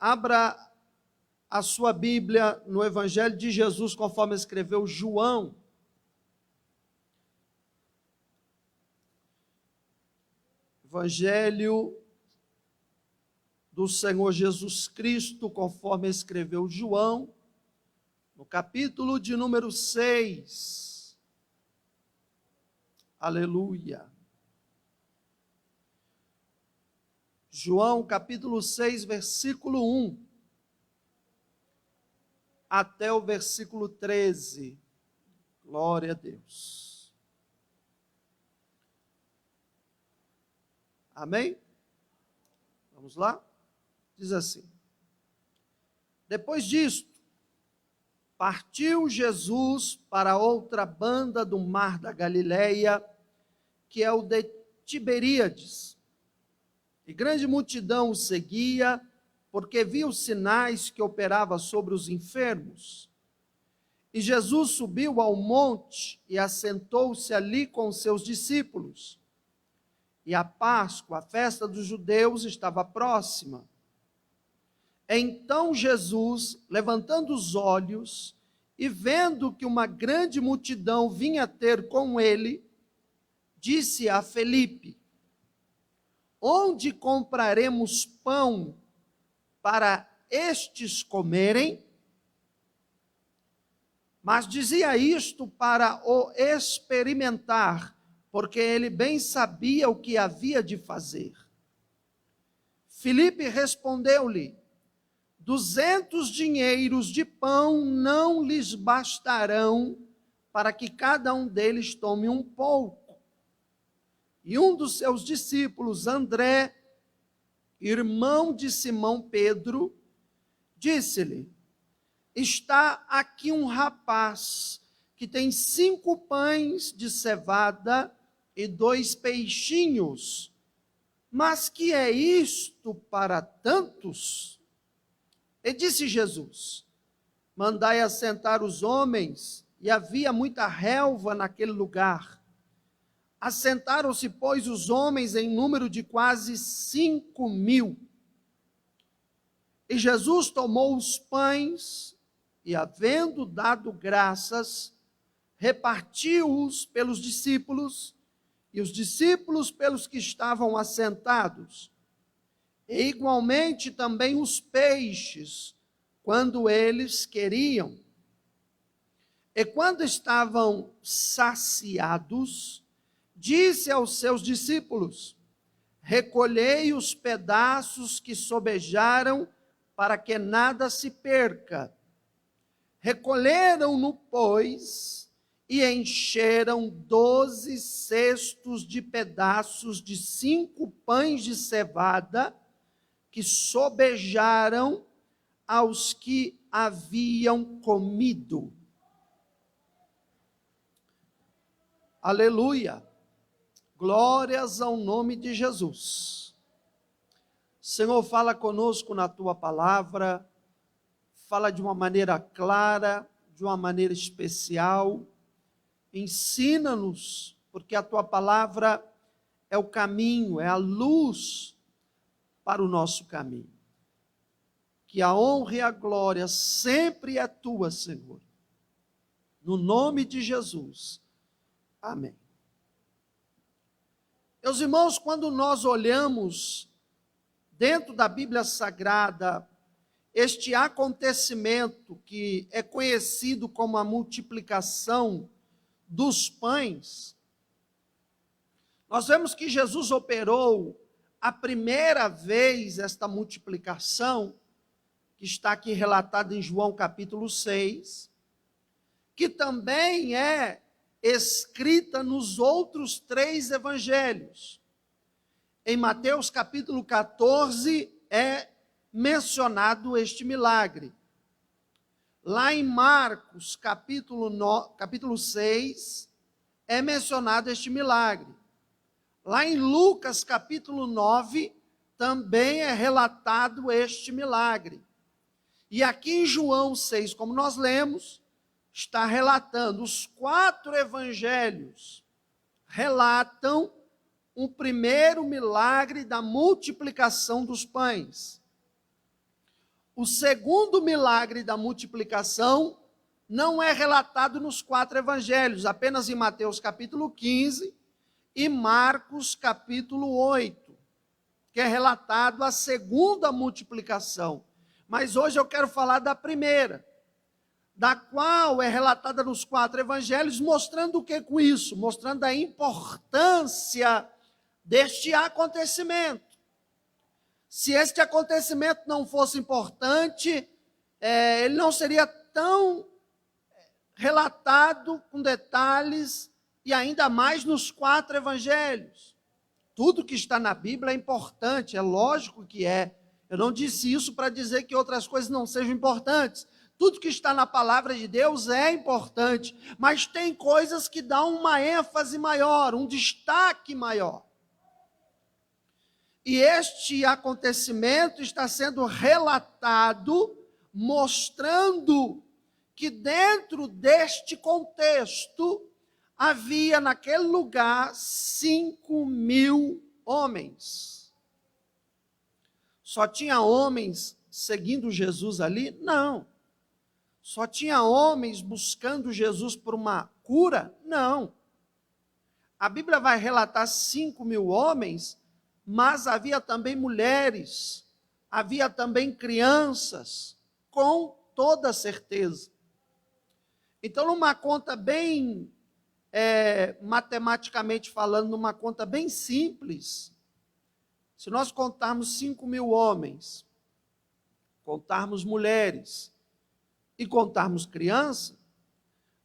Abra a sua Bíblia no Evangelho de Jesus, conforme escreveu João. Evangelho do Senhor Jesus Cristo, conforme escreveu João, no capítulo de número 6. Aleluia. João, capítulo 6, versículo 1, até o versículo 13. Glória a Deus. Amém? Vamos lá? Diz assim: Depois disto, partiu Jesus para outra banda do mar da Galileia, que é o de Tiberíades. E grande multidão o seguia, porque via os sinais que operava sobre os enfermos. E Jesus subiu ao monte e assentou-se ali com seus discípulos. E a Páscoa, a festa dos judeus, estava próxima. Então Jesus, levantando os olhos e vendo que uma grande multidão vinha ter com ele, disse a Felipe: Onde compraremos pão para estes comerem? Mas dizia isto para o experimentar, porque ele bem sabia o que havia de fazer. Filipe respondeu-lhe: 200 dinheiros de pão não lhes bastarão para que cada um deles tome um pouco. E um dos seus discípulos, André, irmão de Simão Pedro, disse-lhe: Está aqui um rapaz que tem 5 pães de cevada e 2 peixinhos. Mas que é isto para tantos? E disse Jesus: Mandai assentar os homens. E havia muita relva naquele lugar. Assentaram-se, pois, os homens em número de quase 5.000. E Jesus tomou os pães e, havendo dado graças, repartiu-os pelos discípulos, e os discípulos pelos que estavam assentados. E igualmente também os peixes, quando eles queriam. E quando estavam saciados, disse aos seus discípulos: Recolhei os pedaços que sobejaram, para que nada se perca. Recolheram-no, pois, e encheram 12 cestos de pedaços de 5 pães de cevada, que sobejaram aos que haviam comido. Aleluia! Glórias ao nome de Jesus. Senhor, fala conosco na tua palavra, fala de uma maneira clara, de uma maneira especial. Ensina-nos, porque a tua palavra é o caminho, é a luz para o nosso caminho. Que a honra e a glória sempre é tua, Senhor. No nome de Jesus. Amém. Meus irmãos, quando nós olhamos dentro da Bíblia Sagrada este acontecimento que é conhecido como a multiplicação dos pães, nós vemos que Jesus operou a primeira vez esta multiplicação, que está aqui relatada em João capítulo 6, que também é escrita nos outros 3 evangelhos. Em Mateus capítulo 14 é mencionado este milagre. Lá em Marcos capítulo 6 é mencionado este milagre. Lá em Lucas capítulo 9 também é relatado este milagre. E aqui em João 6, como nós lemos, está relatando, os 4 evangelhos relatam o primeiro milagre da multiplicação dos pães. o segundo milagre da multiplicação não é relatado nos 4 evangelhos, apenas em Mateus capítulo 15 e Marcos capítulo 8, que é relatado a segunda multiplicação. Mas hoje eu quero falar da primeira, da qual é relatada nos 4 evangelhos, mostrando o que com isso? Mostrando a importância deste acontecimento. Se este acontecimento não fosse importante, ele não seria tão relatado com detalhes, e ainda mais nos 4 evangelhos. Tudo que está na Bíblia é importante, é lógico que é. Eu não disse isso para dizer que outras coisas não sejam importantes. Tudo que está na palavra de Deus é importante, mas tem coisas que dão uma ênfase maior, um destaque maior. E este acontecimento está sendo relatado, mostrando que dentro deste contexto, havia naquele lugar 5.000 homens. Só tinha homens seguindo Jesus ali? Não. Só tinha homens buscando Jesus por uma cura? Não. A Bíblia vai relatar 5.000 homens, mas havia também mulheres, havia também crianças, com toda certeza. Então, numa conta bem, matematicamente falando, numa conta bem simples, se nós contarmos 5.000 homens, contarmos mulheres e contarmos crianças,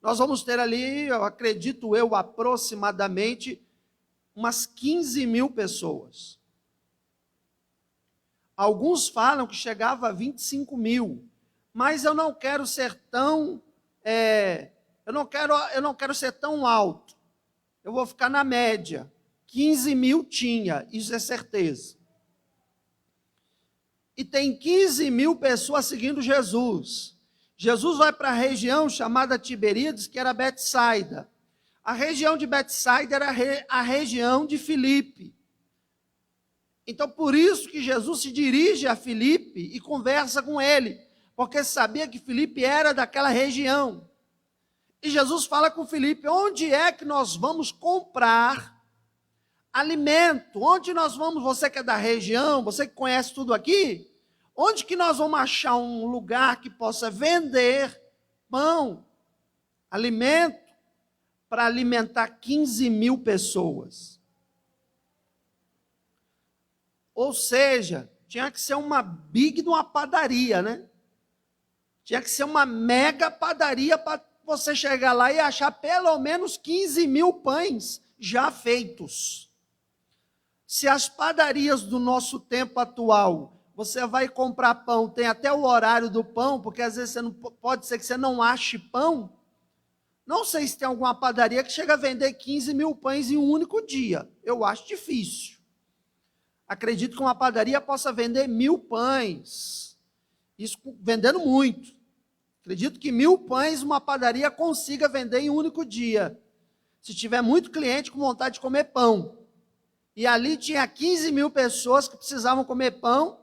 nós vamos ter ali, eu acredito eu, aproximadamente umas 15.000 pessoas. Alguns falam que chegava a 25.000, mas eu não quero ser tão, eu não quero ser tão alto. Eu vou ficar na média. 15.000 tinha, isso é certeza. E tem 15.000 pessoas seguindo Jesus. Jesus vai para a região chamada Tiberíades, que era Betsaida. A região de Betsaida era a região de Filipe. Então, por isso que Jesus se dirige a Filipe e conversa com ele, porque sabia que Filipe era daquela região. E Jesus fala com Filipe: onde é que nós vamos comprar alimento? Onde nós vamos, você que é da região, você que conhece tudo aqui, onde que nós vamos achar um lugar que possa vender pão, alimento, para alimentar 15.000 pessoas? Ou seja, tinha que ser uma big de uma padaria, né? Tinha que ser uma mega padaria para você chegar lá e achar pelo menos 15.000 pães já feitos. Se as padarias do nosso tempo atual, você vai comprar pão, tem até o horário do pão, porque às vezes pode ser que você não ache pão. Não sei se tem alguma padaria que chega a vender 15.000 pães em um único dia. Eu acho difícil. Acredito que uma padaria possa vender 1.000 pães. Isso vendendo muito. Acredito que 1.000 pães uma padaria consiga vender em um único dia. Se tiver muito cliente com vontade de comer pão. E ali tinha 15.000 pessoas que precisavam comer pão,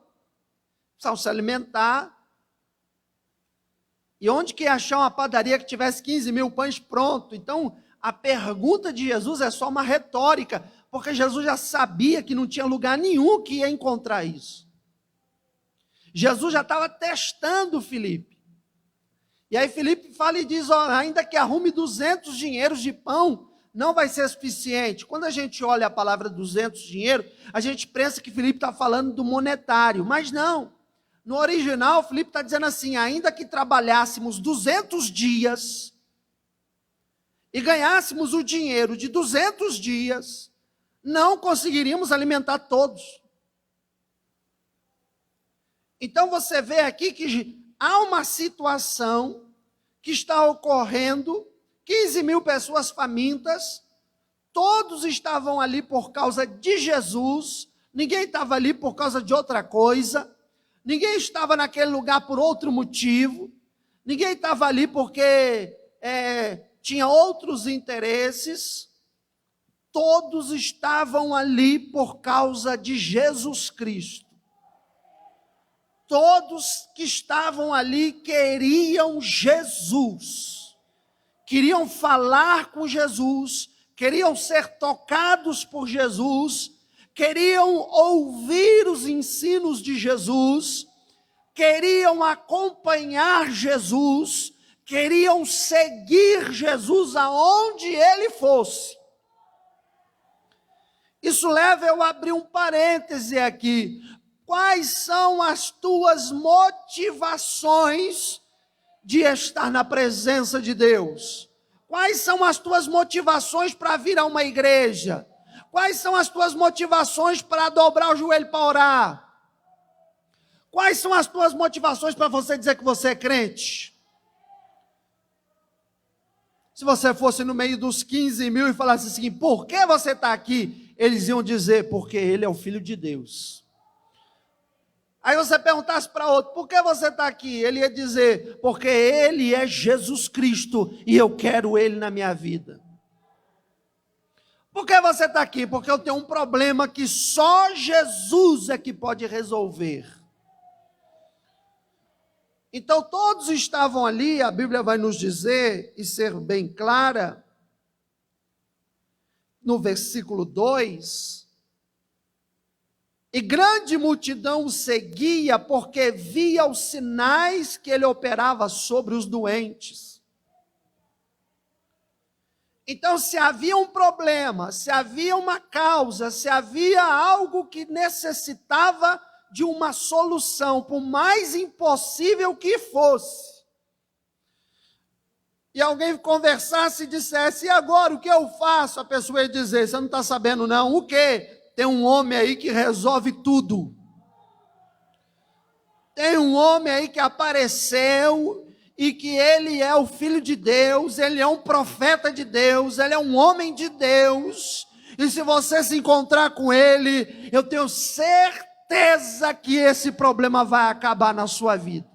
precisavam se alimentar. E onde que ia achar uma padaria que tivesse 15.000 pães pronto? Então, a pergunta de Jesus é só uma retórica, porque Jesus já sabia que não tinha lugar nenhum que ia encontrar isso. Jesus já estava testando Filipe. E aí Filipe fala e diz: ainda que arrume 200 dinheiros de pão, não vai ser suficiente. Quando a gente olha a palavra 200 dinheiro, a gente pensa que Filipe está falando do monetário, mas não. No original, Filipe está dizendo assim: ainda que trabalhássemos 200 dias e ganhássemos o dinheiro de 200 dias, não conseguiríamos alimentar todos. Então você vê aqui que há uma situação que está ocorrendo, 15.000 pessoas famintas, todos estavam ali por causa de Jesus, ninguém estava ali por causa de outra coisa. Ninguém estava naquele lugar por outro motivo, ninguém estava ali porque tinha outros interesses, todos estavam ali por causa de Jesus Cristo. Todos que estavam ali queriam Jesus, queriam falar com Jesus, queriam ser tocados por Jesus, queriam ouvir os ensinos de Jesus, queriam acompanhar Jesus, queriam seguir Jesus aonde ele fosse. Isso leva eu a abrir um parêntese aqui. Quais são as tuas motivações de estar na presença de Deus? Quais são as tuas motivações para vir a uma igreja? Quais são as tuas motivações para dobrar o joelho para orar? Quais são as tuas motivações para você dizer que você é crente? Se você fosse no meio dos 15 mil e falasse assim, por que você está aqui? Eles iam dizer, porque ele é o Filho de Deus. Aí você perguntasse para outro, por que você está aqui? Ele ia dizer, porque ele é Jesus Cristo e eu quero ele na minha vida. Por que você está aqui? Porque eu tenho um problema que só Jesus é que pode resolver. Então todos estavam ali, a Bíblia vai nos dizer, e ser bem clara, no versículo 2, e grande multidão o seguia, porque via os sinais que ele operava sobre os doentes. Então, se havia um problema, se havia uma causa, se havia algo que necessitava de uma solução, por mais impossível que fosse, e alguém conversasse e dissesse, e agora o que eu faço? A pessoa ia dizer, você não está sabendo não, o quê? Tem um homem aí que resolve tudo. Tem um homem aí que apareceu e que ele é o Filho de Deus, ele é um profeta de Deus, ele é um homem de Deus. E se você se encontrar com ele, eu tenho certeza que esse problema vai acabar na sua vida.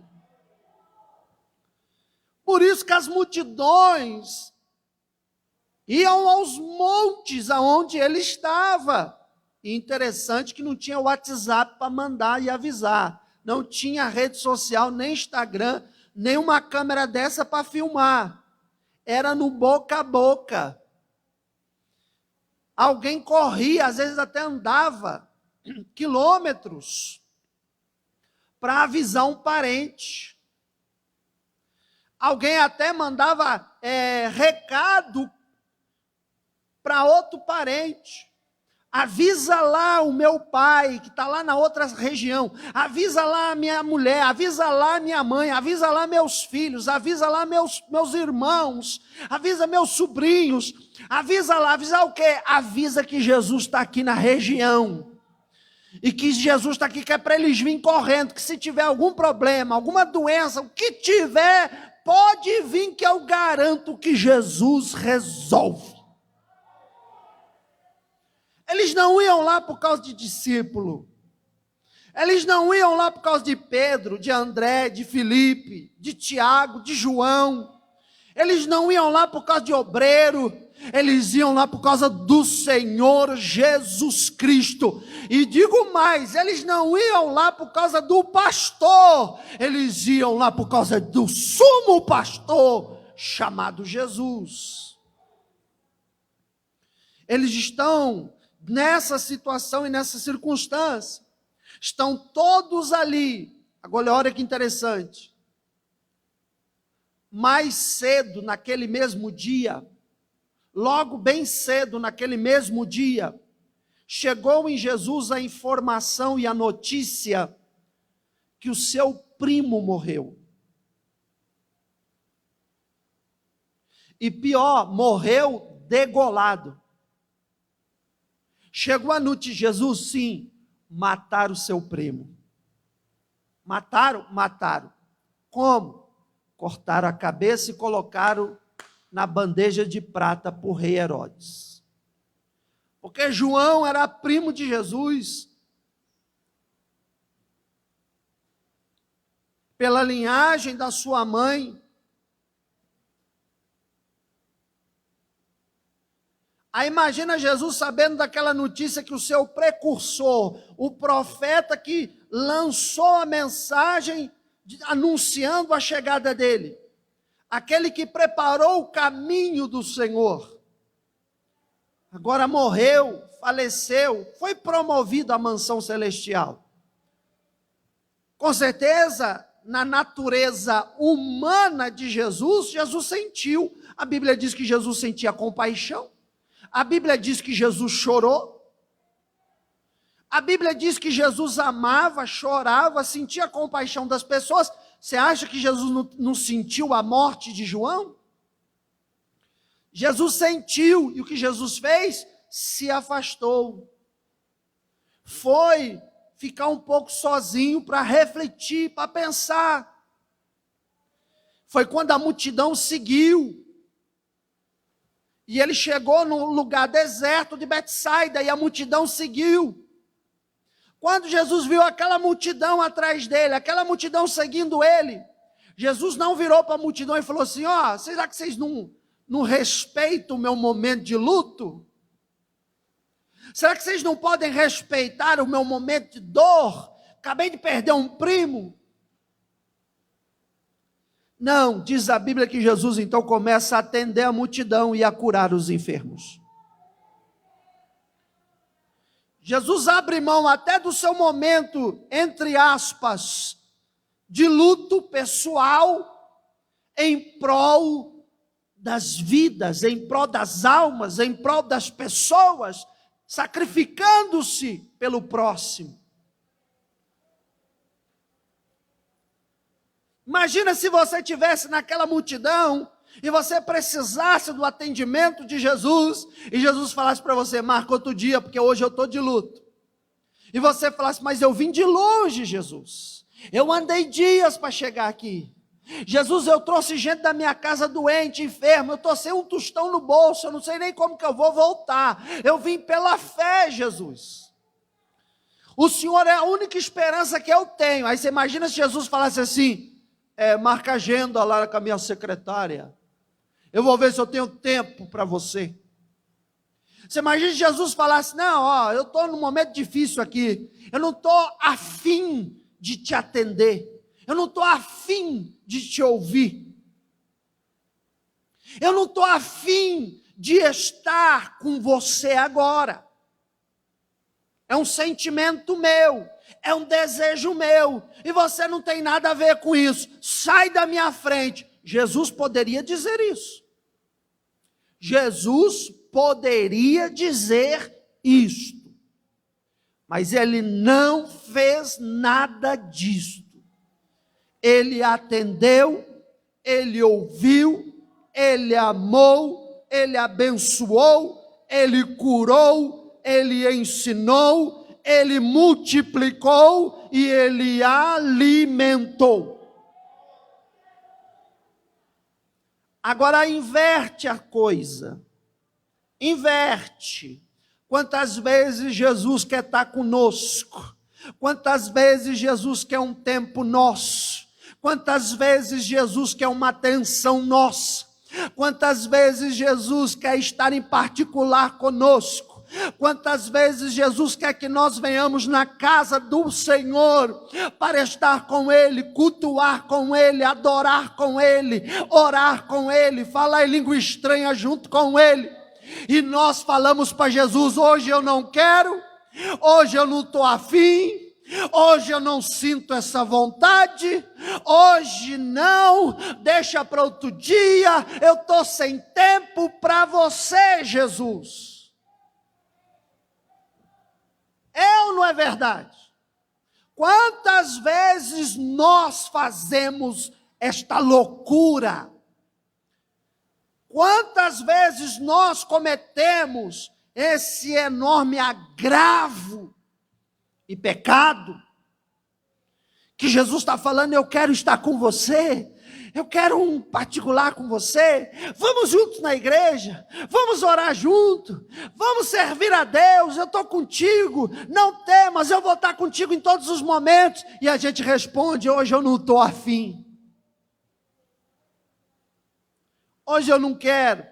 Por isso que as multidões iam aos montes aonde ele estava. E interessante que não tinha WhatsApp para mandar e avisar. Não tinha rede social, nem Instagram, nem uma câmera dessa para filmar. Era no boca a boca. Alguém corria, às vezes até andava quilômetros para avisar um parente. Alguém até mandava recado para outro parente. Avisa lá o meu pai, que está lá na outra região. Avisa lá a minha mulher, avisa lá a minha mãe, avisa lá meus filhos, avisa lá meus irmãos, avisa meus sobrinhos. Avisa lá, avisa o quê? Avisa que Jesus está aqui na região. E que Jesus está aqui, que é para eles virem correndo, que se tiver algum problema, alguma doença, o que tiver, pode vir que eu garanto que Jesus resolve. Eles não iam lá por causa de discípulo. Eles não iam lá por causa de Pedro, de André, de Filipe, de Tiago, de João. Eles não iam lá por causa de obreiro. Eles iam lá por causa do Senhor Jesus Cristo. E digo mais, eles não iam lá por causa do pastor. Eles iam lá por causa do sumo pastor, chamado Jesus. Eles estão nessa situação e nessa circunstância, estão todos ali. Agora olha que interessante, mais cedo naquele mesmo dia, logo bem cedo naquele mesmo dia, chegou em Jesus a informação e a notícia que o seu primo morreu. E pior, morreu degolado. Chegou a noite de Jesus, sim, mataram o seu primo. Mataram? Mataram. Como? Cortaram a cabeça e colocaram na bandeja de prata por rei Herodes. Porque João era primo de Jesus. Pela linhagem da sua mãe. Aí imagina Jesus sabendo daquela notícia que o seu precursor, o profeta que lançou a mensagem anunciando a chegada dele, aquele que preparou o caminho do Senhor, agora morreu, faleceu, foi promovido à mansão celestial. Com certeza, na natureza humana de Jesus, Jesus sentiu. A Bíblia diz que Jesus sentia compaixão. A Bíblia diz que Jesus chorou. A Bíblia diz que Jesus amava, chorava, sentia compaixão das pessoas. Você acha que Jesus não sentiu a morte de João? Jesus sentiu, e o que Jesus fez? Se afastou. Foi ficar um pouco sozinho para refletir, para pensar. Foi quando a multidão seguiu. E ele chegou num lugar deserto de Betsaida, e a multidão seguiu. Quando Jesus viu aquela multidão atrás dele, aquela multidão seguindo ele, Jesus não virou para a multidão e falou assim: ó, será que vocês não respeitam o meu momento de luto? Será que vocês não podem respeitar o meu momento de dor? Acabei de perder um primo. Não, diz a Bíblia que Jesus então começa a atender a multidão e a curar os enfermos. Jesus abre mão até do seu momento, entre aspas, de luto pessoal, em prol das vidas, em prol das almas, em prol das pessoas, sacrificando-se pelo próximo. Imagina se você estivesse naquela multidão e você precisasse do atendimento de Jesus, e Jesus falasse para você: marca outro dia, porque hoje eu estou de luto. E você falasse: mas eu vim de longe, Jesus. Eu andei dias para chegar aqui. Jesus, eu trouxe gente da minha casa doente, enfermo, eu estou sem um tostão no bolso, eu não sei nem como que eu vou voltar. Eu vim pela fé, Jesus. O Senhor é a única esperança que eu tenho. Aí você imagina se Jesus falasse assim: marca agenda lá com a minha secretária. Eu vou ver se eu tenho tempo para você. Você imagina se Jesus falasse: não, ó, eu estou num momento difícil aqui. Eu não estou afim de te atender. Eu não estou afim de te ouvir. Eu não estou afim de estar com você agora. É um sentimento meu. É um desejo meu, e você não tem nada a ver com isso, sai da minha frente. Jesus poderia dizer isso. Jesus poderia dizer isto, mas ele não fez nada disto. Ele atendeu, ele ouviu, ele amou, ele abençoou, ele curou, ele ensinou, ele multiplicou e ele alimentou. Agora inverte a coisa. Inverte. Quantas vezes Jesus quer estar conosco? Quantas vezes Jesus quer um tempo nosso? Quantas vezes Jesus quer uma atenção nossa? Quantas vezes Jesus quer estar em particular conosco? Quantas vezes Jesus quer que nós venhamos na casa do Senhor para estar com Ele, cultuar com Ele, adorar com Ele, orar com Ele, falar em língua estranha junto com Ele. E nós falamos para Jesus: hoje eu não quero, hoje eu não estou afim, hoje eu não sinto essa vontade, hoje não, deixa para outro dia, eu estou sem tempo para você, Jesus. É ou não é verdade? Quantas vezes nós fazemos esta loucura? Quantas vezes nós cometemos esse enorme agravo e pecado? Que Jesus está falando: eu quero estar com você, eu quero um particular com você, vamos juntos na igreja, vamos orar junto, vamos servir a Deus, eu estou contigo, não temas, eu vou estar contigo em todos os momentos. E a gente responde: hoje eu não estou afim, hoje eu não quero.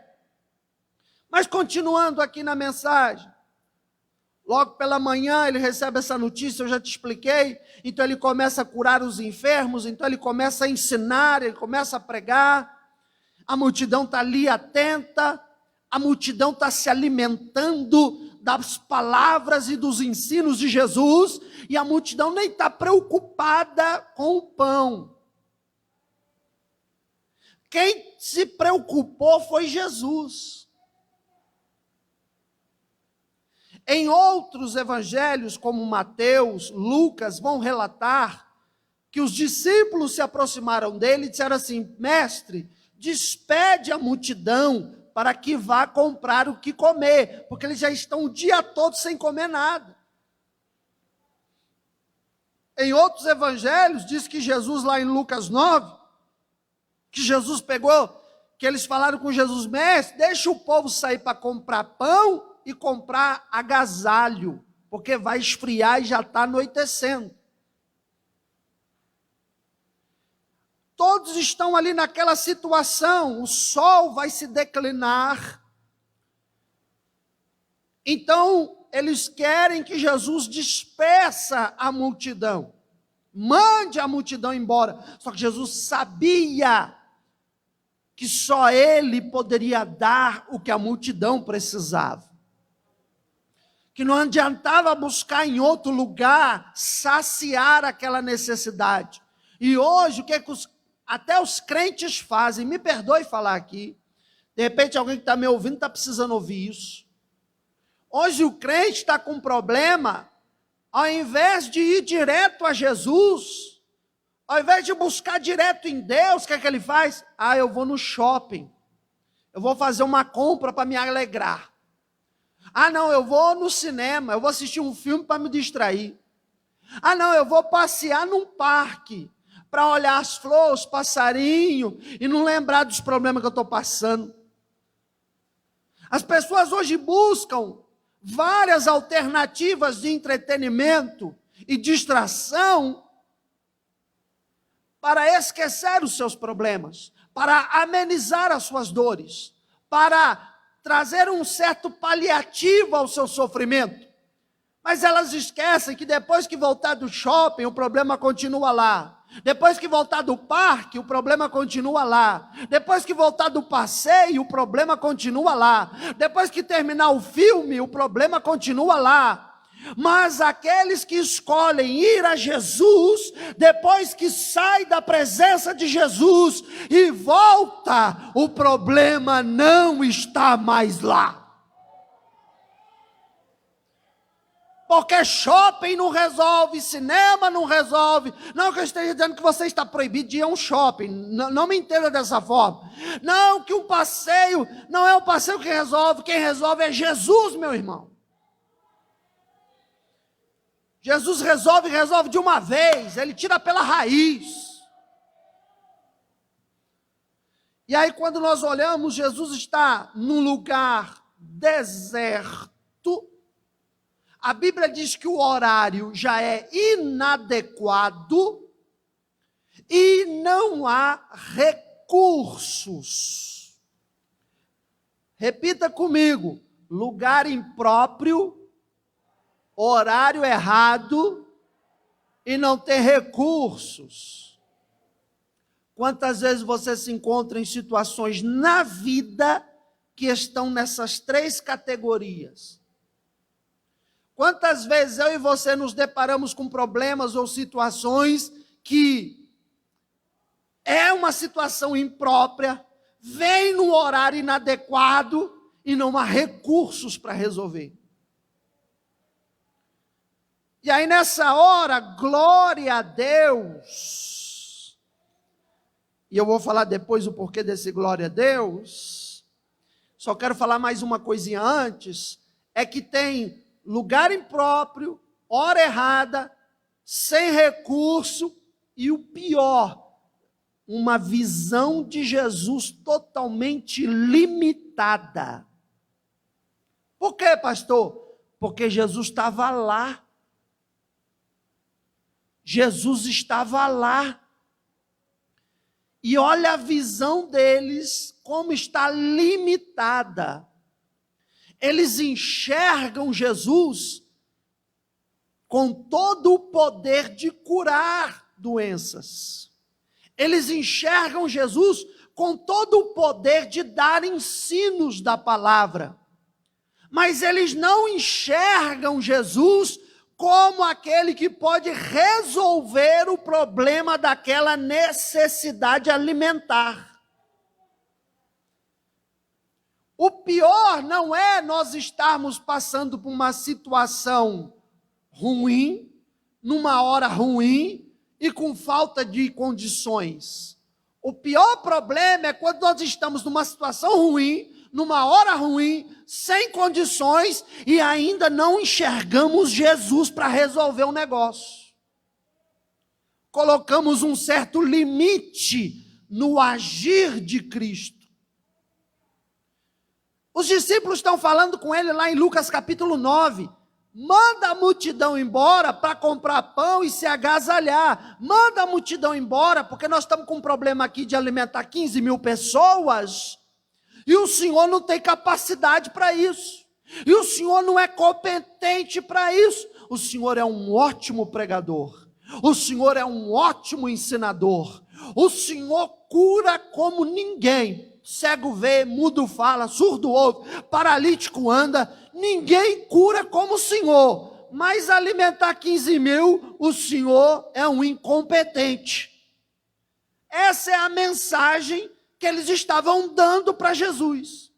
Mas continuando aqui na mensagem, logo pela manhã ele recebe essa notícia, eu já te expliquei, então ele começa a curar os enfermos, então ele começa a ensinar, ele começa a pregar, a multidão está ali atenta, a multidão está se alimentando das palavras e dos ensinos de Jesus, e a multidão nem está preocupada com o pão. Quem se preocupou foi Jesus. Em outros evangelhos, como Mateus, Lucas, vão relatar que os discípulos se aproximaram dele e disseram assim: mestre, despede a multidão para que vá comprar o que comer, porque eles já estão o dia todo sem comer nada. Em outros evangelhos, diz que Jesus, lá em Lucas 9, que Jesus pegou, que eles falaram com Jesus: mestre, deixa o povo sair para comprar pão e comprar agasalho, porque vai esfriar e já está anoitecendo. Todos estão ali naquela situação, o sol vai se declinar. Então, eles querem que Jesus despeça a multidão, mande a multidão embora. Só que Jesus sabia que só ele poderia dar o que a multidão precisava. Que não adiantava buscar em outro lugar saciar aquela necessidade. E hoje, o que é que até os crentes fazem? Me perdoe falar aqui. De repente, alguém que está me ouvindo está precisando ouvir isso. Hoje o crente está com um problema, ao invés de ir direto a Jesus, ao invés de buscar direto em Deus, o que é que ele faz? Eu vou no shopping, eu vou fazer uma compra para me alegrar. Não, eu vou no cinema, eu vou assistir um filme para me distrair. Não, eu vou passear num parque, para olhar as flores, passarinho, e não lembrar dos problemas que eu estou passando. As pessoas hoje buscam várias alternativas de entretenimento e distração para esquecer os seus problemas, para amenizar as suas dores, para trazer um certo paliativo ao seu sofrimento. Mas elas esquecem que depois que voltar do shopping, o problema continua lá. Depois que voltar do parque, o problema continua lá. Depois que voltar do passeio, o problema continua lá. Depois que terminar o filme, o problema continua lá. Mas aqueles que escolhem ir a Jesus, depois que sai da presença de Jesus e volta, o problema não está mais lá. Porque shopping não resolve, cinema não resolve. Não que eu esteja dizendo que você está proibido de ir a um shopping. Não me entenda dessa forma. Não, que um passeio não é o passeio que resolve. Quem resolve é Jesus, meu irmão. Jesus resolve de uma vez. Ele tira pela raiz. E aí quando nós olhamos, Jesus está num lugar deserto. A Bíblia diz que o horário já é inadequado e não há recursos. Repita comigo: lugar impróprio, horário errado e não tem recursos. Quantas vezes você se encontra em situações na vida que estão nessas três categorias? Quantas vezes eu e você nos deparamos com problemas ou situações que é uma situação imprópria, vem no horário inadequado e não há recursos para resolver? E aí nessa hora, glória a Deus. E eu vou falar depois o porquê desse glória a Deus. Só quero falar mais uma coisinha antes, é que tem lugar impróprio, hora errada, sem recurso e o pior, uma visão de Jesus totalmente limitada. Por quê, pastor? Porque Jesus estava lá. Jesus estava lá. E olha a visão deles, como está limitada. Eles enxergam Jesus com todo o poder de curar doenças. Eles enxergam Jesus com todo o poder de dar ensinos da palavra. Mas eles não enxergam Jesus como aquele que pode resolver o problema daquela necessidade alimentar. O pior não é nós estarmos passando por uma situação ruim, numa hora ruim e com falta de condições. O pior problema é quando nós estamos numa situação ruim, numa hora ruim, sem condições e ainda não enxergamos Jesus para resolver o negócio. Colocamos um certo limite no agir de Cristo. Os discípulos estão falando com ele lá em Lucas capítulo 9. Manda a multidão embora para comprar pão e se agasalhar. Manda a multidão embora, porque nós estamos com um problema aqui de alimentar 15 mil pessoas. E o Senhor não tem capacidade para isso. E o Senhor não é competente para isso. O Senhor é um ótimo pregador. O Senhor é um ótimo ensinador. O Senhor cura como ninguém. Cego vê, mudo fala, surdo ouve, paralítico anda. Ninguém cura como o Senhor. Mas alimentar 15 mil, o Senhor é um incompetente. Essa é a mensagem que eles estavam dando para Jesus.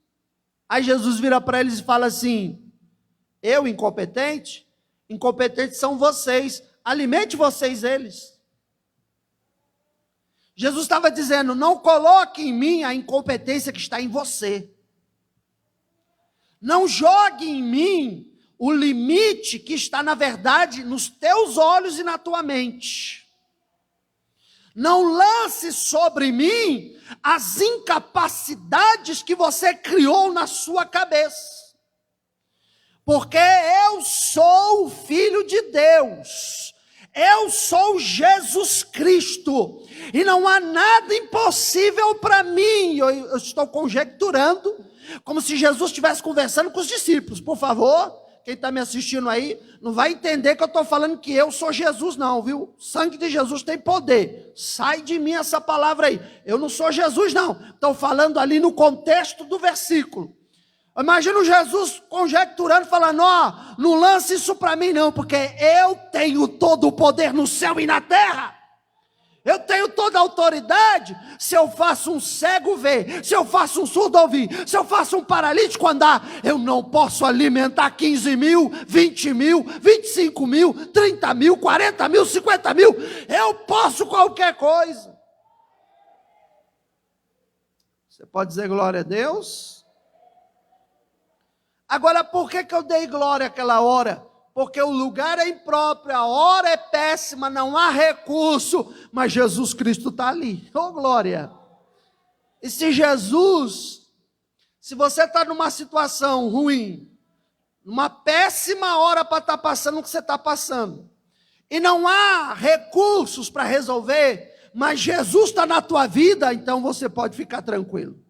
Aí Jesus vira para eles e fala assim: eu incompetente? Incompetentes são vocês, alimente vocês eles. Jesus estava dizendo: não coloque em mim a incompetência que está em você. Não jogue em mim o limite que está, na verdade, nos teus olhos e na tua mente. Não lance sobre mim as incapacidades que você criou na sua cabeça. Porque eu sou o Filho de Deus. Eu sou Jesus Cristo. E não há nada impossível para mim. Eu estou conjecturando, como se Jesus estivesse conversando com os discípulos. Por favor, quem está me assistindo aí, não vai entender que eu estou falando que eu sou Jesus não, viu? O sangue de Jesus tem poder. Sai de mim essa palavra aí. Eu não sou Jesus não. Estou falando ali no contexto do versículo. Imagina o Jesus conjecturando, falando: ó, não lance isso para mim não, porque eu tenho todo o poder no céu e na terra. Eu tenho toda a autoridade. Se eu faço um cego ver, se eu faço um surdo ouvir, se eu faço um paralítico andar, eu não posso alimentar 15 mil, 20 mil, 25 mil, 30 mil, 40 mil, 50 mil. Eu posso qualquer coisa. Você pode dizer glória a Deus? Agora, por que eu dei glória àquela hora? Porque o lugar é impróprio, a hora é péssima, não há recurso, mas Jesus Cristo está ali. Oh, glória! E se você está numa situação ruim, numa péssima hora para estar passando o que você está passando, e não há recursos para resolver, mas Jesus está na tua vida, então você pode ficar tranquilo.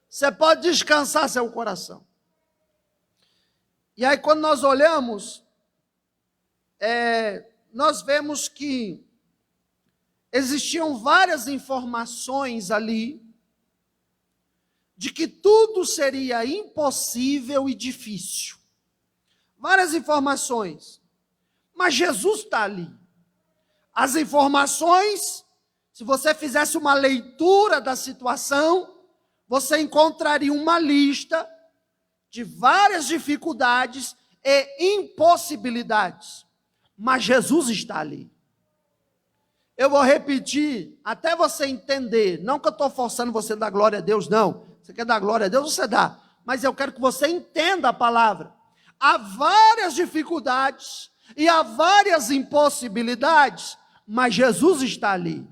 Você pode descansar seu coração. E aí quando nós olhamos, nós vemos que existiam várias informações ali, de que tudo seria impossível e difícil. Várias informações. Mas Jesus está ali. As informações, se você fizesse uma leitura da situação, você encontraria uma lista de várias dificuldades e impossibilidades. Mas Jesus está ali. Eu vou repetir, até você entender. Não que eu estou forçando você a dar glória a Deus, não. Você quer dar glória a Deus, você dá. Mas eu quero que você entenda a palavra. Há várias dificuldades e há várias impossibilidades, mas Jesus está ali.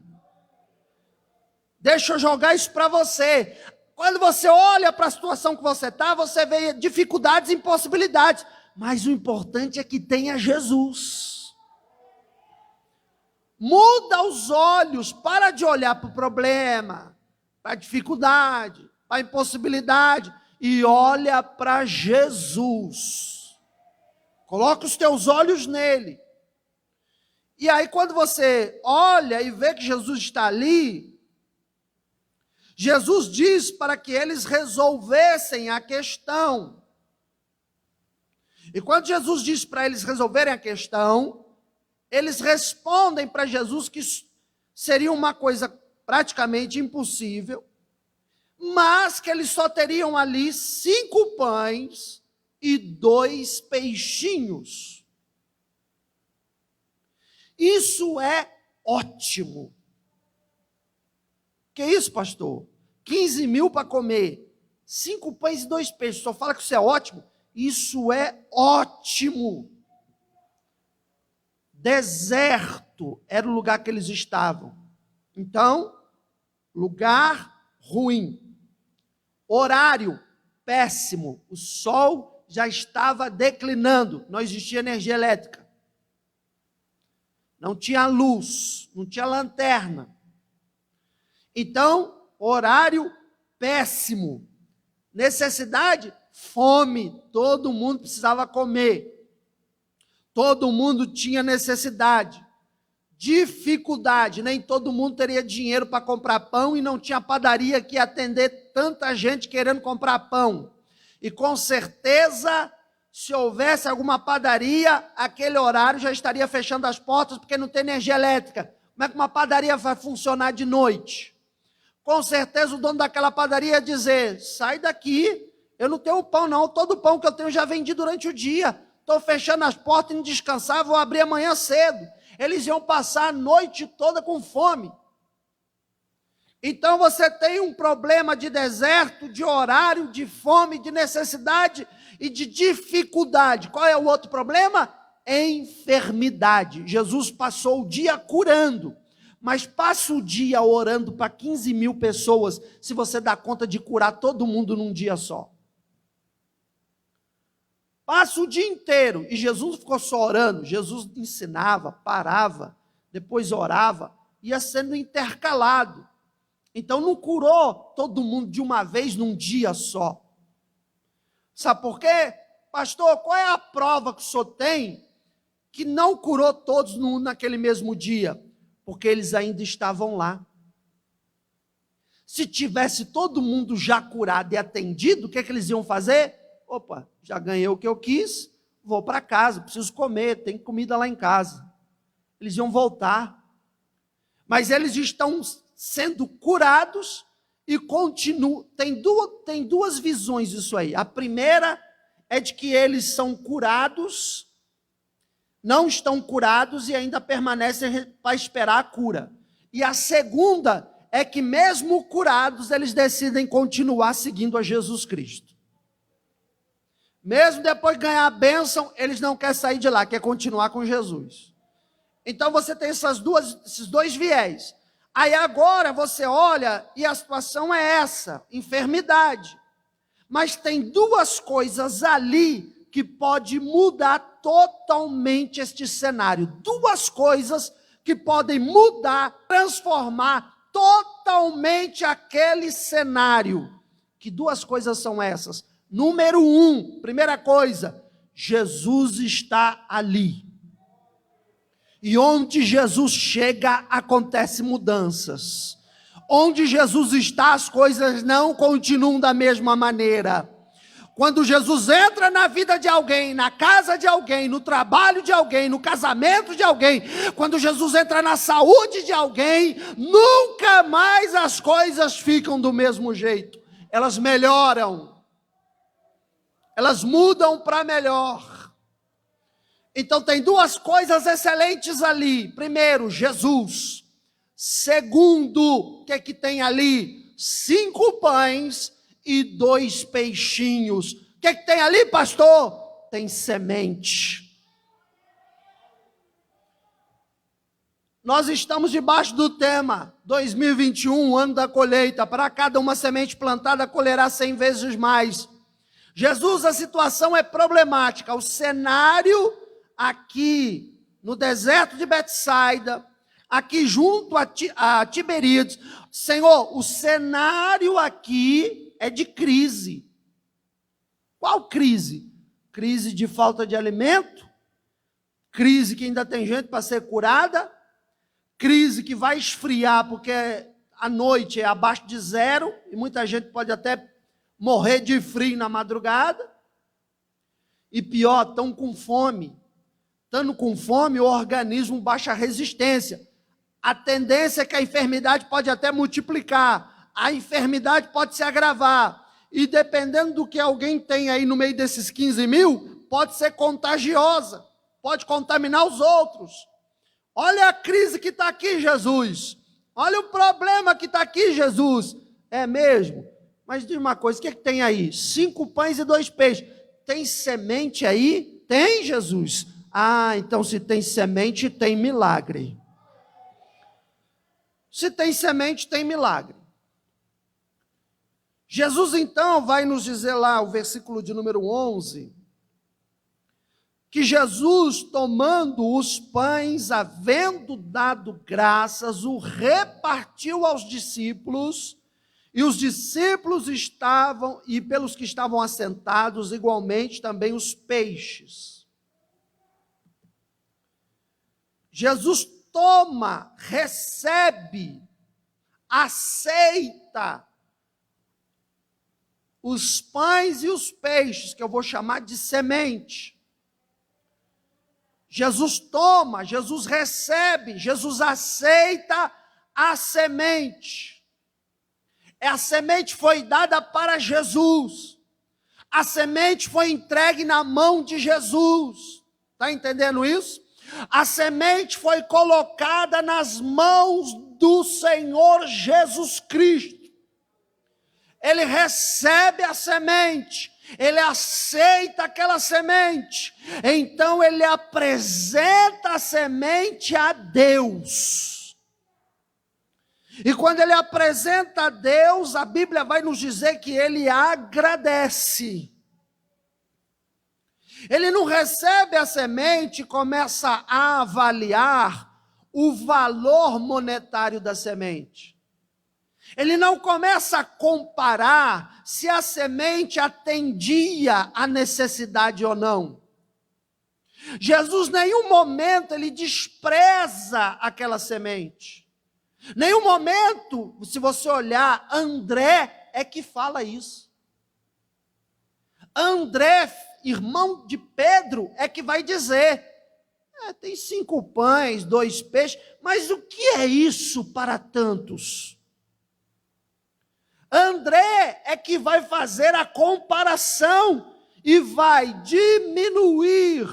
Deixa eu jogar isso para você. Quando você olha para a situação que você está, você vê dificuldades e impossibilidades. Mas o importante é que tenha Jesus. Muda os olhos, para de olhar para o problema, para a dificuldade, para a impossibilidade, e olha para Jesus. Coloca os teus olhos nele. E aí quando você olha e vê que Jesus está ali, Jesus diz para que eles resolvessem a questão. E quando Jesus diz para eles resolverem a questão, eles respondem para Jesus que seria uma coisa praticamente impossível, mas que eles só teriam ali 5 pães e 2 peixinhos. Isso é ótimo. Que isso, pastor? 15 mil para comer, 5 pães e 2 peixes, só fala que isso é ótimo? Isso é ótimo. Deserto era o lugar que eles estavam. Então, lugar ruim. Horário péssimo. O sol já estava declinando. Não existia energia elétrica. Não tinha luz, não tinha lanterna. Então, horário péssimo. Necessidade, fome. Todo mundo precisava comer. Todo mundo tinha necessidade. Dificuldade, nem todo mundo teria dinheiro para comprar pão e não tinha padaria que ia atender tanta gente querendo comprar pão. E com certeza, se houvesse alguma padaria, aquele horário já estaria fechando as portas porque não tem energia elétrica. Como é que uma padaria vai funcionar de noite? Com certeza o dono daquela padaria ia dizer, sai daqui, eu não tenho pão não, todo pão que eu tenho já vendi durante o dia. Estou fechando as portas, indo descansar, vou abrir amanhã cedo. Eles iam passar a noite toda com fome. Então você tem um problema de deserto, de horário, de fome, de necessidade e de dificuldade. Qual é o outro problema? Enfermidade. Jesus passou o dia curando, mas passa o dia orando para 15 mil pessoas, se você dá conta de curar todo mundo num dia só. Passa o dia inteiro, e Jesus ficou só orando. Jesus ensinava, parava, depois orava, ia sendo intercalado. Então não curou todo mundo de uma vez num dia só. Sabe por quê? Pastor, qual é a prova que o senhor tem que não curou todos naquele mesmo dia? Porque eles ainda estavam lá. Se tivesse todo mundo já curado e atendido, o que eles iam fazer? Opa, já ganhei o que eu quis, vou para casa, preciso comer, tem comida lá em casa. Eles iam voltar. Mas eles estão sendo curados e continuam. Tem duas visões isso aí. A primeira é de que eles são curados, não estão curados e ainda permanecem para esperar a cura. E a segunda é que mesmo curados, eles decidem continuar seguindo a Jesus Cristo. Mesmo depois de ganhar a bênção, eles não querem sair de lá, querem continuar com Jesus. Então você tem esses dois viés. Aí agora você olha e a situação é essa, enfermidade. Mas tem 2 coisas ali que pode mudar totalmente este cenário. 2 coisas que podem mudar, transformar totalmente aquele cenário. Que 2 coisas são essas? Número 1, primeira coisa, Jesus está ali. E onde Jesus chega, acontecem mudanças. Onde Jesus está, as coisas não continuam da mesma maneira. Quando Jesus entra na vida de alguém, na casa de alguém, no trabalho de alguém, no casamento de alguém, quando Jesus entra na saúde de alguém, nunca mais as coisas ficam do mesmo jeito. Elas melhoram. Elas mudam para melhor. Então tem 2 coisas excelentes ali. Primeiro, Jesus. Segundo, o que é que tem ali? 5 pães e 2 peixinhos. O que é que tem ali, pastor? Tem semente. Nós estamos debaixo do tema 2021, ano da colheita. Para cada uma semente plantada, colherá 100 vezes mais. Jesus, a situação é problemática. O cenário aqui no deserto de Betsaida, aqui junto a Tiberíades, Senhor, o cenário aqui é de crise. Qual crise? Crise de falta de alimento? Crise que ainda tem gente para ser curada? Crise que vai esfriar porque a noite é abaixo de 0 e muita gente pode até morrer de frio na madrugada? E pior, estão com fome. Estando com fome, o organismo baixa a resistência. A tendência é que a enfermidade pode até multiplicar. A enfermidade pode se agravar. E dependendo do que alguém tem aí no meio desses 15 mil, pode ser contagiosa. Pode contaminar os outros. Olha a crise que está aqui, Jesus. Olha o problema que está aqui, Jesus. É mesmo? Mas diz uma coisa, o que é que tem aí? 5 pães e 2 peixes. Tem semente aí? Tem, Jesus. Ah, então se tem semente, tem milagre. Se tem semente, tem milagre. Jesus então vai nos dizer lá, o versículo de número 11, que Jesus, tomando os pães, havendo dado graças, o repartiu aos discípulos, e os discípulos estavam, e pelos que estavam assentados, igualmente também os peixes. Jesus toma, recebe, aceita os pães e os peixes, que eu vou chamar de semente. Jesus toma, Jesus recebe, Jesus aceita a semente. A semente foi dada para Jesus. A semente foi entregue na mão de Jesus. Está entendendo isso? A semente foi colocada nas mãos do Senhor Jesus Cristo. Ele recebe a semente, ele aceita aquela semente, então ele apresenta a semente a Deus. E quando ele apresenta a Deus, a Bíblia vai nos dizer que ele agradece. Ele não recebe a semente e começa a avaliar o valor monetário da semente. Ele não começa a comparar se a semente atendia a necessidade ou não. Jesus, em nenhum momento, ele despreza aquela semente. Nenhum momento, se você olhar, André é que fala isso. André, irmão de Pedro, é que vai dizer, tem 5 pães, 2 peixes, mas o que é isso para tantos? André é que vai fazer a comparação e vai diminuir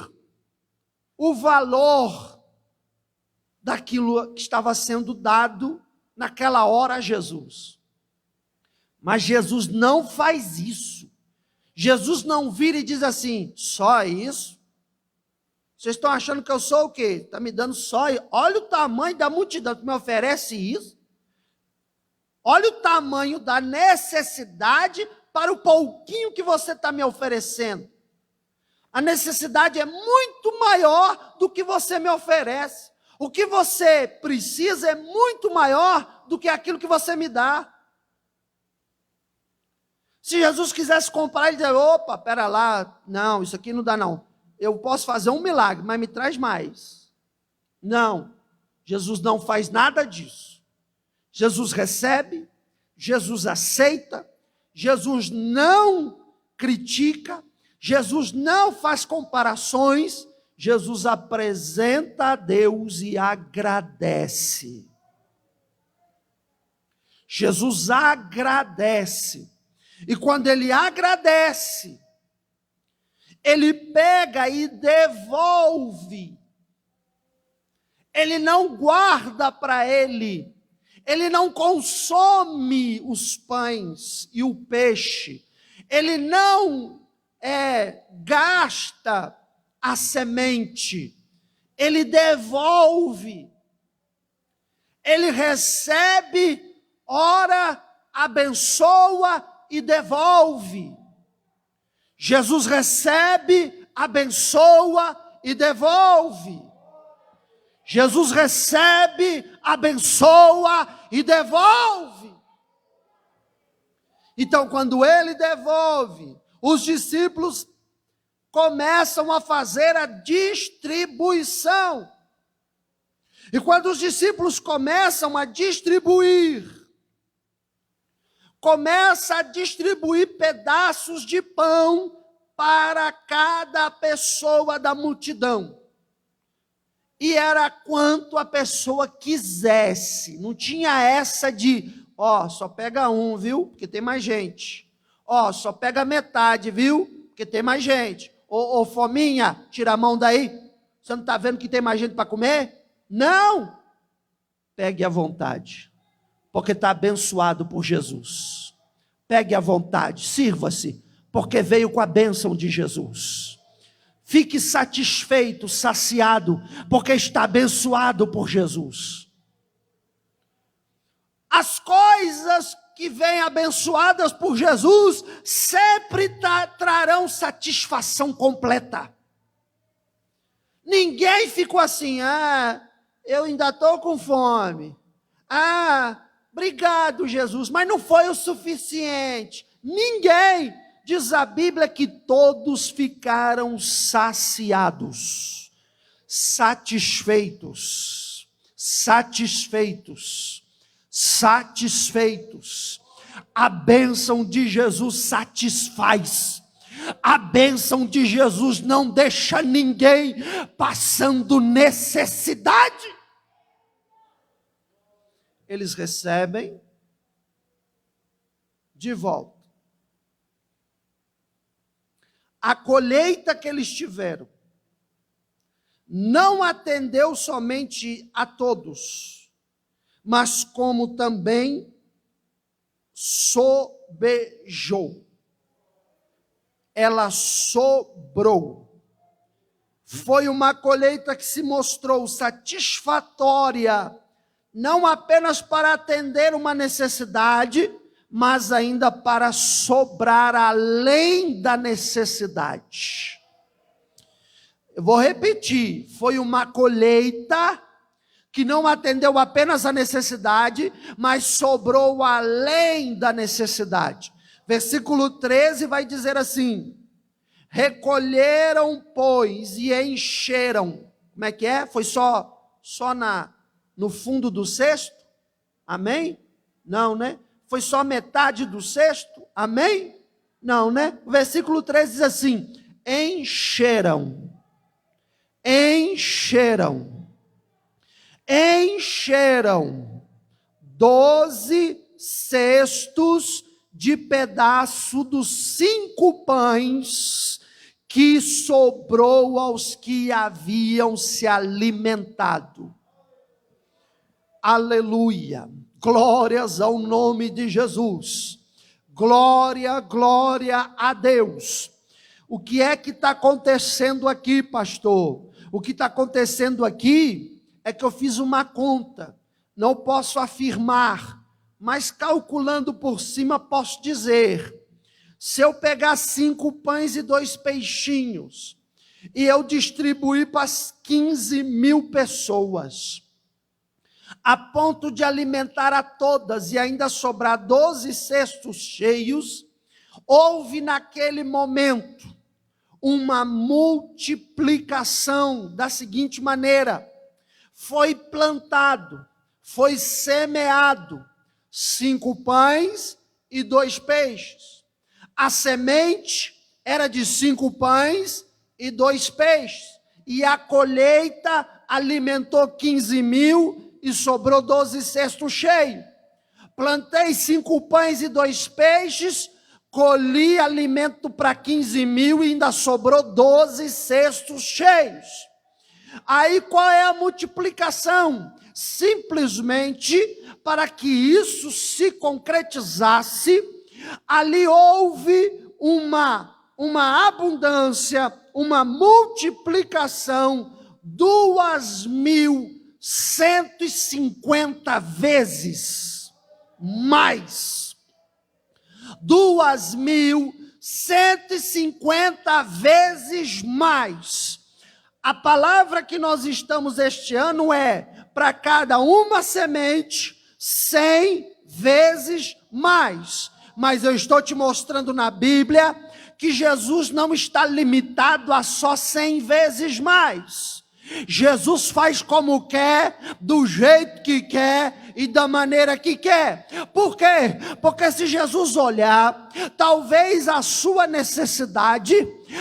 o valor daquilo que estava sendo dado naquela hora a Jesus. Mas Jesus não faz isso. Jesus não vira e diz assim, só isso? Vocês estão achando que eu sou o quê? Está me dando só isso? Olha o tamanho da multidão que me oferece isso. Olha o tamanho da necessidade para o pouquinho que você está me oferecendo. A necessidade é muito maior do que você me oferece. O que você precisa é muito maior do que aquilo que você me dá. Se Jesus quisesse comprar, ele diria, opa, pera lá, não, isso aqui não dá não. Eu posso fazer um milagre, mas me traz mais. Não, Jesus não faz nada disso. Jesus recebe, Jesus aceita, Jesus não critica, Jesus não faz comparações, Jesus apresenta a Deus e agradece. Jesus agradece. E quando ele agradece, ele pega e devolve. Ele não guarda para ele. Ele não consome os pães e o peixe. Ele não gasta a semente. Ele devolve. Ele recebe, ora, abençoa e devolve. Jesus recebe, abençoa e devolve. Jesus recebe, abençoa e devolve. Então, quando ele devolve, os discípulos começam a fazer a distribuição. E quando os discípulos começam a distribuir, começa a distribuir pedaços de pão para cada pessoa da multidão. E era quanto a pessoa quisesse. Não tinha essa de, só pega um, viu? Porque tem mais gente. Só pega metade, viu? Porque tem mais gente. Ô, fominha, tira a mão daí. Você não está vendo que tem mais gente para comer? Não! Pegue à vontade. Porque está abençoado por Jesus. Pegue à vontade, sirva-se. Porque veio com a bênção de Jesus. Fique satisfeito, saciado, porque está abençoado por Jesus. As coisas que vêm abençoadas por Jesus sempre trarão satisfação completa. Ninguém ficou assim, eu ainda estou com fome. Obrigado, Jesus, mas não foi o suficiente. Ninguém. Diz a Bíblia que todos ficaram saciados, satisfeitos. A bênção de Jesus satisfaz. A bênção de Jesus não deixa ninguém passando necessidade. Eles recebem de volta. A colheita que eles tiveram não atendeu somente a todos, mas como também sobejou. Ela sobrou. Foi uma colheita que se mostrou satisfatória, não apenas para atender uma necessidade, mas ainda para sobrar além da necessidade. Eu vou repetir, foi uma colheita que não atendeu apenas a necessidade, mas sobrou além da necessidade. Versículo 13 vai dizer assim: recolheram, pois, e encheram. Como é que é? Foi só no fundo do cesto? Amém? Não, né? Foi só metade do cesto? Amém? Não, né? O versículo 13 diz assim: encheram 12 cestos de pedaço dos 5 pães que sobrou aos que haviam se alimentado. Aleluia! Glórias ao nome de Jesus. Glória, glória a Deus. O que é que está acontecendo aqui, pastor? O que está acontecendo aqui é que eu fiz uma conta. Não posso afirmar, mas calculando por cima posso dizer. Se eu pegar 5 pães e 2 peixinhos, e eu distribuir para as 15 mil pessoas, a ponto de alimentar a todas e ainda sobrar 12 cestos cheios, houve naquele momento uma multiplicação da seguinte maneira: foi plantado, foi semeado 5 pães e 2 peixes. A semente era de 5 pães e 2 peixes, e a colheita alimentou 15 mil e sobrou 12 cestos cheios. Plantei 5 pães e 2 peixes, colhi alimento para 15 mil e ainda sobrou 12 cestos cheios. Aí qual é a multiplicação? Simplesmente para que isso se concretizasse, ali houve uma abundância, uma multiplicação 2.150 vezes mais. 2.150 vezes mais. A palavra que nós estamos este ano é: para cada uma semente, 100 vezes mais. Mas eu estou te mostrando na Bíblia que Jesus não está limitado a só 100 vezes mais. Jesus faz como quer, do jeito que quer e da maneira que quer. Por quê? Porque se Jesus olhar, talvez a sua necessidade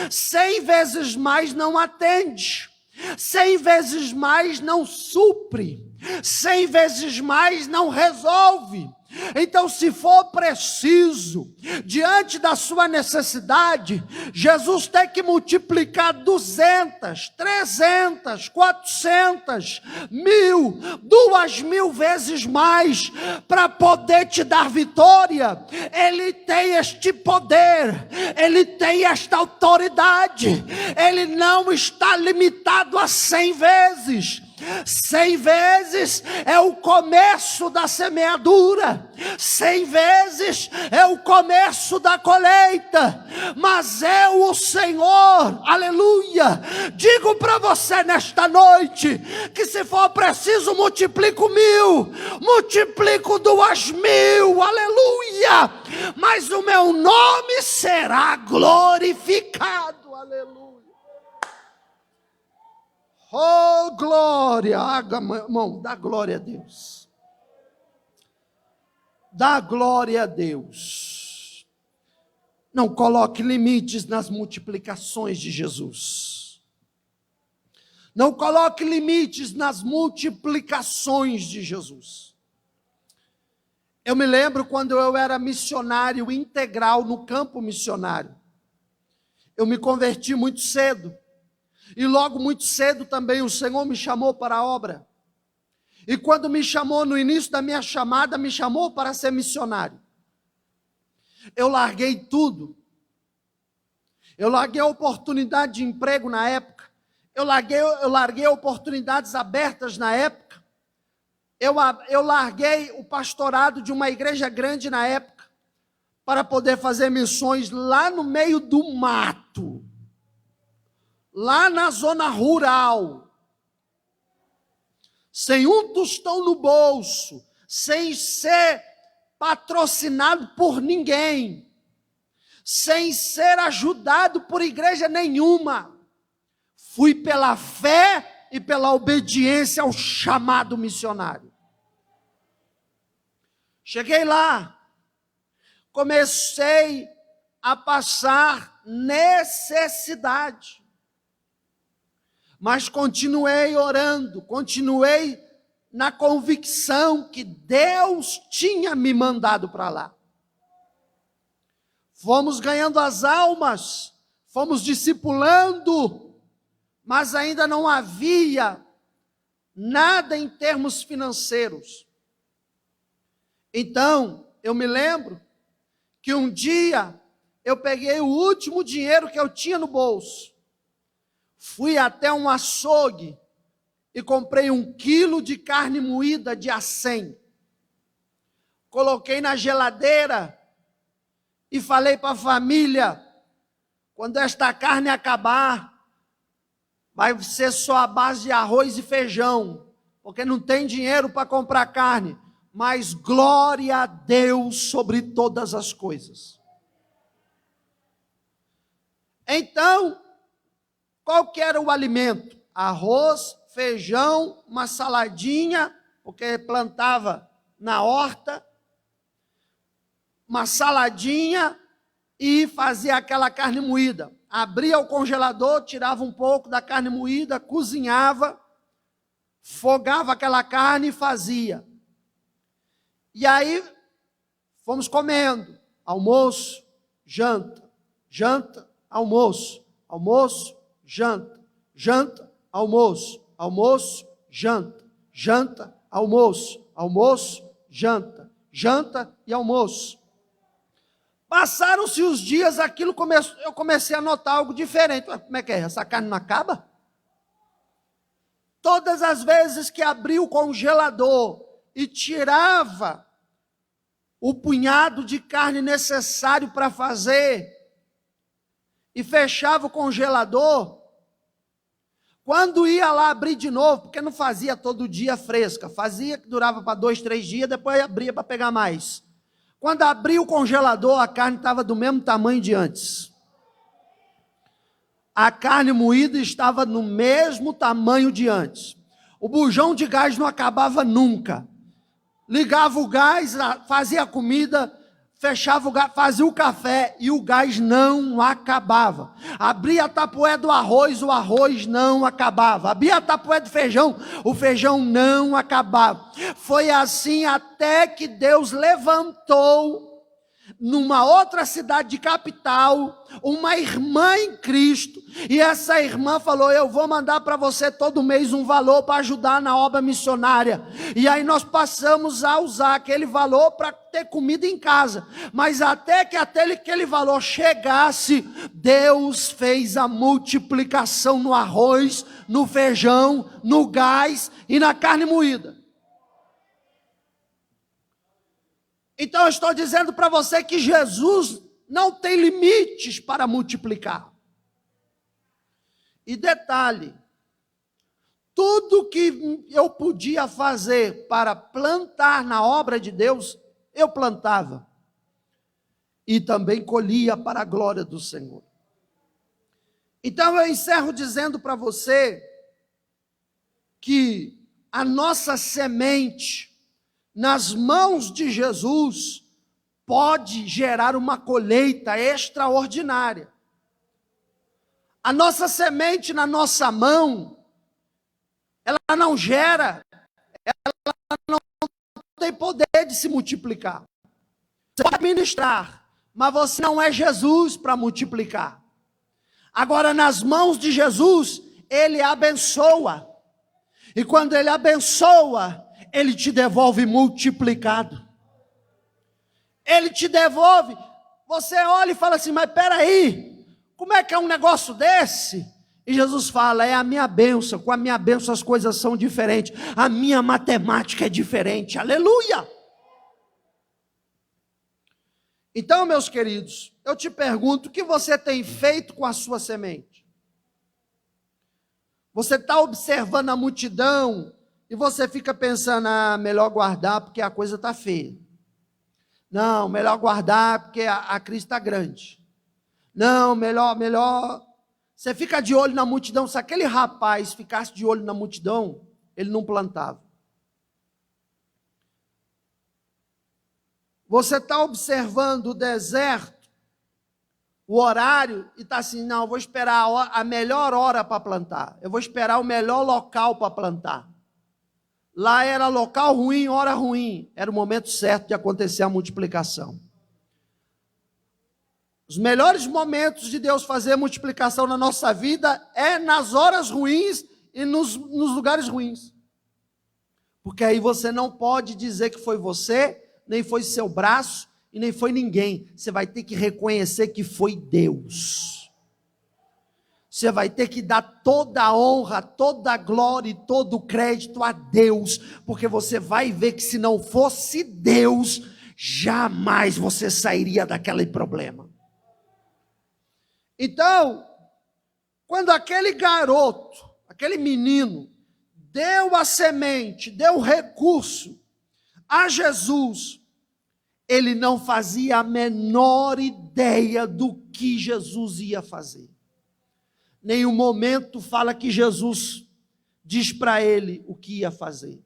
100 vezes mais não atende, 100 vezes mais não supre, 100 vezes mais não resolve. Então, se for preciso, diante da sua necessidade, Jesus tem que multiplicar 200, 300, 400, 1000, 2000 vezes mais, para poder te dar vitória. Ele tem este poder, ele tem esta autoridade, ele não está limitado a 100 vezes. 100 vezes é o começo da semeadura, 100 vezes é o começo da colheita, mas é o Senhor, aleluia. Digo para você nesta noite, que se for preciso, multiplico 1000, multiplico 2000, aleluia, mas o meu nome será glorificado, aleluia. Oh, glória, irmão, dá glória a Deus. Dá glória a Deus. Não coloque limites nas multiplicações de Jesus. Não coloque limites nas multiplicações de Jesus. Eu me lembro quando eu era missionário integral no campo missionário. Eu me converti muito cedo. E logo muito cedo também o Senhor me chamou para a obra. E quando me chamou no início da minha chamada, me chamou para ser missionário. Eu larguei tudo. Eu larguei a oportunidade de emprego na época. Eu larguei oportunidades abertas na época. Eu larguei o pastorado de uma igreja grande na época, para poder fazer missões lá no meio do mato. Lá na zona rural, sem um tostão no bolso, sem ser patrocinado por ninguém, sem ser ajudado por igreja nenhuma. Fui pela fé e pela obediência ao chamado missionário. Cheguei lá, comecei a passar necessidade. Mas continuei orando, continuei na convicção que Deus tinha me mandado para lá. Fomos ganhando as almas, fomos discipulando, mas ainda não havia nada em termos financeiros. Então, eu me lembro que um dia eu peguei o último dinheiro que eu tinha no bolso. Fui até um açougue e comprei 1 quilo de carne moída de acém. Coloquei na geladeira e falei para a família, quando esta carne acabar, vai ser só a base de arroz e feijão, porque não tem dinheiro para comprar carne, mas glória a Deus sobre todas as coisas. Então, qual que era o alimento? Arroz, feijão, uma saladinha, porque plantava na horta, uma saladinha e fazia aquela carne moída. Abria o congelador, tirava um pouco da carne moída, cozinhava, fogava aquela carne e fazia. E aí fomos comendo, almoço, janta, janta, almoço, almoço, janta, janta, almoço, almoço, janta, janta, almoço, almoço, janta, janta e almoço. Passaram-se os dias, eu comecei a notar algo diferente. Como é que é? Essa carne não acaba? Todas as vezes que abria o congelador e tirava o punhado de carne necessário para fazer, e fechava o congelador, quando ia lá abrir de novo, porque não fazia todo dia fresca, fazia que durava para 2, 3 dias, depois abria para pegar mais. Quando abria o congelador, a carne estava do mesmo tamanho de antes. a carne moída estava no mesmo tamanho de antes. O bujão de gás não acabava nunca. Ligava o gás, fazia a comida, fechava o gás, fazia o café e o gás não acabava. Abria a tapué do arroz, o arroz não acabava. Abria a tapué do feijão, o feijão não acabava. Foi assim até que Deus levantou, numa outra cidade de capital, uma irmã em Cristo, e essa irmã falou: eu vou mandar para você todo mês um valor para ajudar na obra missionária. E aí nós passamos a usar aquele valor para ter comida em casa, mas até que aquele valor chegasse, Deus fez a multiplicação no arroz, no feijão, no gás e na carne moída. Então eu estou dizendo para você que Jesus não tem limites para multiplicar. E detalhe, tudo que eu podia fazer para plantar na obra de Deus, eu plantava. E também colhia para a glória do Senhor. Então eu encerro dizendo para você que a nossa semente nas mãos de Jesus pode gerar uma colheita extraordinária. A nossa semente na nossa mão, ela não gera, ela não tem poder de se multiplicar. Você pode ministrar, mas você não é Jesus para multiplicar. Agora, nas mãos de Jesus, Ele abençoa. E quando Ele abençoa, Ele te devolve multiplicado. Ele te devolve. Você olha e fala assim: mas peraí, como é que é um negócio desse? E Jesus fala: é a minha bênção. Com a minha bênção as coisas são diferentes. A minha matemática é diferente. Aleluia! Então, meus queridos, eu te pergunto: o que você tem feito com a sua semente? Você está observando a multidão e você fica pensando: ah, melhor guardar porque a coisa está feia. Não, melhor guardar porque a crise está grande. Não, melhor. Você fica de olho na multidão. Se aquele rapaz ficasse de olho na multidão, ele não plantava. Você está observando o deserto, o horário, e está assim: não, eu vou esperar a melhor hora para plantar. Eu vou esperar o melhor local para plantar. Lá era local ruim, hora ruim. Era o momento certo de acontecer a multiplicação. Os melhores momentos de Deus fazer multiplicação na nossa vida é nas horas ruins e nos lugares ruins. Porque aí você não pode dizer que foi você, nem foi seu braço e nem foi ninguém. Você vai ter que reconhecer que foi Deus. Você vai ter que dar toda a honra, toda a glória e todo o crédito a Deus, porque você vai ver que se não fosse Deus, jamais você sairia daquele problema. Então, quando aquele garoto, aquele menino, deu a semente, deu o recurso a Jesus, ele não fazia a menor ideia do que Jesus ia fazer. Nenhum momento fala que Jesus diz para ele o que ia fazer.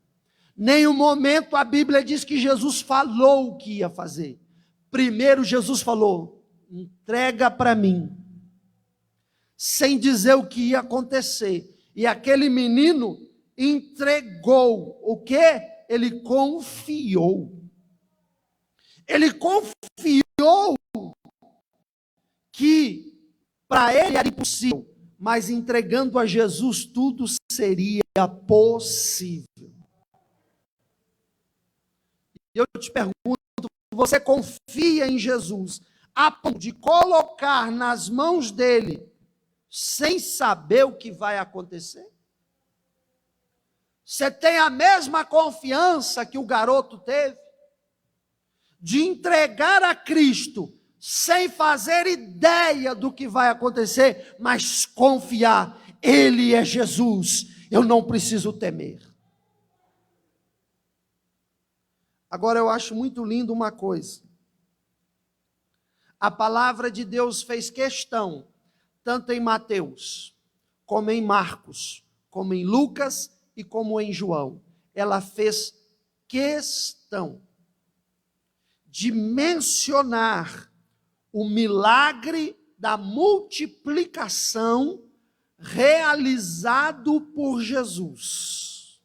Nenhum momento a Bíblia diz que Jesus falou o que ia fazer. Primeiro Jesus falou: entrega para mim, sem dizer o que ia acontecer. E aquele menino entregou. O quê? Ele confiou. Ele confiou que para ele era impossível, mas entregando a Jesus tudo seria possível. E eu te pergunto: você confia em Jesus a ponto de colocar nas mãos dele sem saber o que vai acontecer? Você tem a mesma confiança que o garoto teve de entregar a Cristo sem fazer ideia do que vai acontecer, mas confiar: Ele é Jesus, eu não preciso temer. Agora eu acho muito lindo uma coisa. A palavra de Deus fez questão, tanto em Mateus, como em Marcos, como em Lucas e como em João. Ela fez questão de mencionar o milagre da multiplicação realizado por Jesus.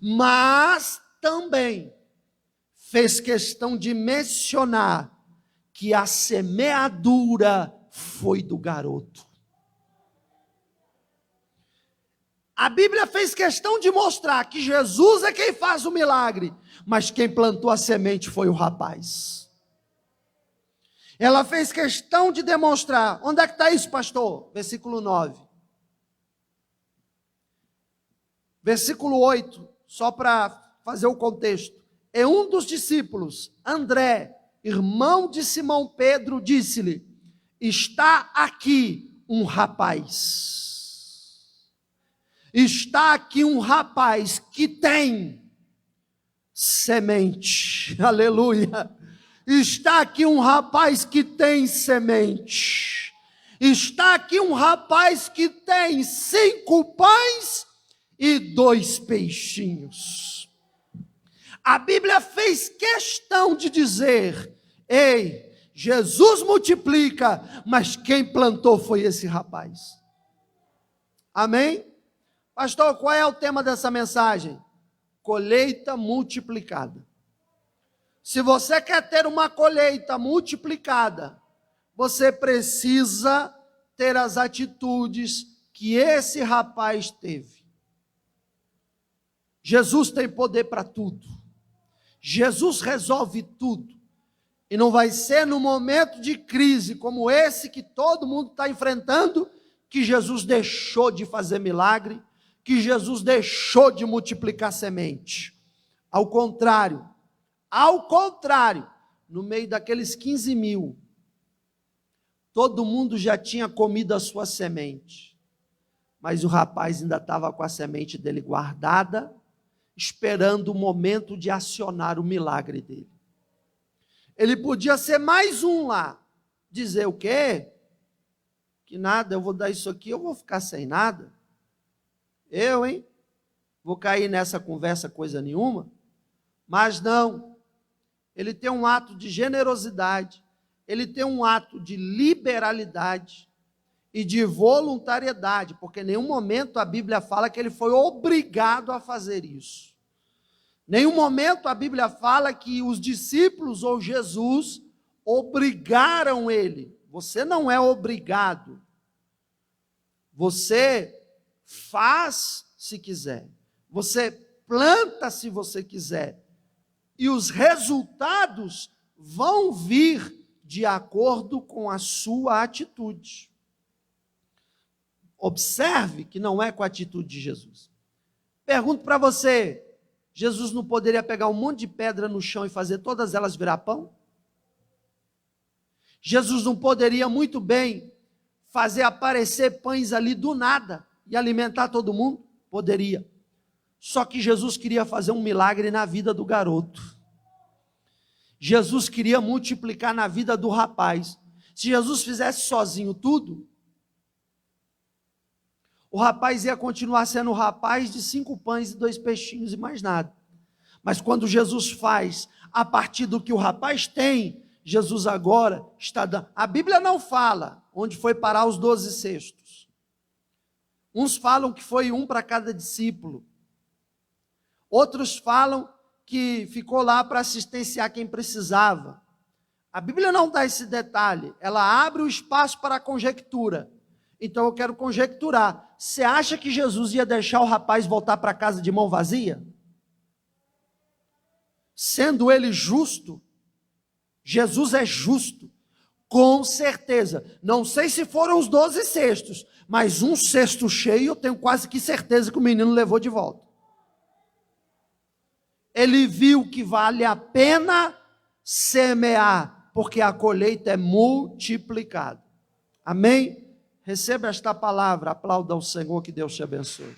Mas também fez questão de mencionar que a semeadura foi do garoto. A Bíblia fez questão de mostrar que Jesus é quem faz o milagre, mas quem plantou a semente foi o rapaz. Ela fez questão de demonstrar. Onde é que está isso, pastor? Versículo 9. Versículo 8, só para fazer o contexto. E um dos discípulos, André, irmão de Simão Pedro, disse-lhe: está aqui um rapaz. Está aqui um rapaz que tem semente. Aleluia. Está aqui um rapaz que tem semente. Está aqui um rapaz que tem 5 pães e 2 peixinhos. A Bíblia fez questão de dizer: ei, Jesus multiplica, mas quem plantou foi esse rapaz. Amém? Pastor, qual é o tema dessa mensagem? Colheita multiplicada. Se você quer ter uma colheita multiplicada, você precisa ter as atitudes que esse rapaz teve. Jesus tem poder para tudo. Jesus resolve tudo. E não vai ser no momento de crise como esse que todo mundo está enfrentando que Jesus deixou de fazer milagre, que Jesus deixou de multiplicar semente. Ao contrário, no meio daqueles 15 mil, todo mundo já tinha comido a sua semente, mas o rapaz ainda estava com a semente dele guardada, esperando o momento de acionar o milagre dele. Ele podia ser mais um lá, dizer o quê? Que nada, eu vou dar isso aqui, eu vou ficar sem nada. Eu, hein? Vou cair nessa conversa coisa nenhuma. Mas não, ele tem um ato de generosidade, ele tem um ato de liberalidade e de voluntariedade, porque em nenhum momento a Bíblia fala que ele foi obrigado a fazer isso. Nenhum momento a Bíblia fala que os discípulos ou Jesus obrigaram ele. Você não é obrigado. Você faz se quiser. Você planta se você quiser. E os resultados vão vir de acordo com a sua atitude. Observe que não é com a atitude de Jesus. Pergunto para você, Jesus não poderia pegar um monte de pedra no chão e fazer todas elas virar pão? Jesus não poderia muito bem fazer aparecer pães ali do nada e alimentar todo mundo? Poderia. Só que Jesus queria fazer um milagre na vida do garoto. Jesus queria multiplicar na vida do rapaz. Se Jesus fizesse sozinho tudo, o rapaz ia continuar sendo o rapaz de 5 pães e 2 peixinhos e mais nada. Mas quando Jesus faz a partir do que o rapaz tem, Jesus agora está dando. A Bíblia não fala onde foi parar os 12 cestos. Uns falam que foi um para cada discípulo. Outros falam que ficou lá para assistenciar quem precisava. A Bíblia não dá esse detalhe. Ela abre o espaço para a conjectura. Então eu quero conjecturar. Você acha que Jesus ia deixar o rapaz voltar para casa de mão vazia? Sendo ele justo, Jesus é justo, com certeza. Não sei se foram os 12 cestos, mas um cesto cheio eu tenho quase que certeza que o menino levou de volta. Ele viu que vale a pena semear, porque a colheita é multiplicada. Amém? Receba esta palavra, aplauda ao Senhor, que Deus te abençoe.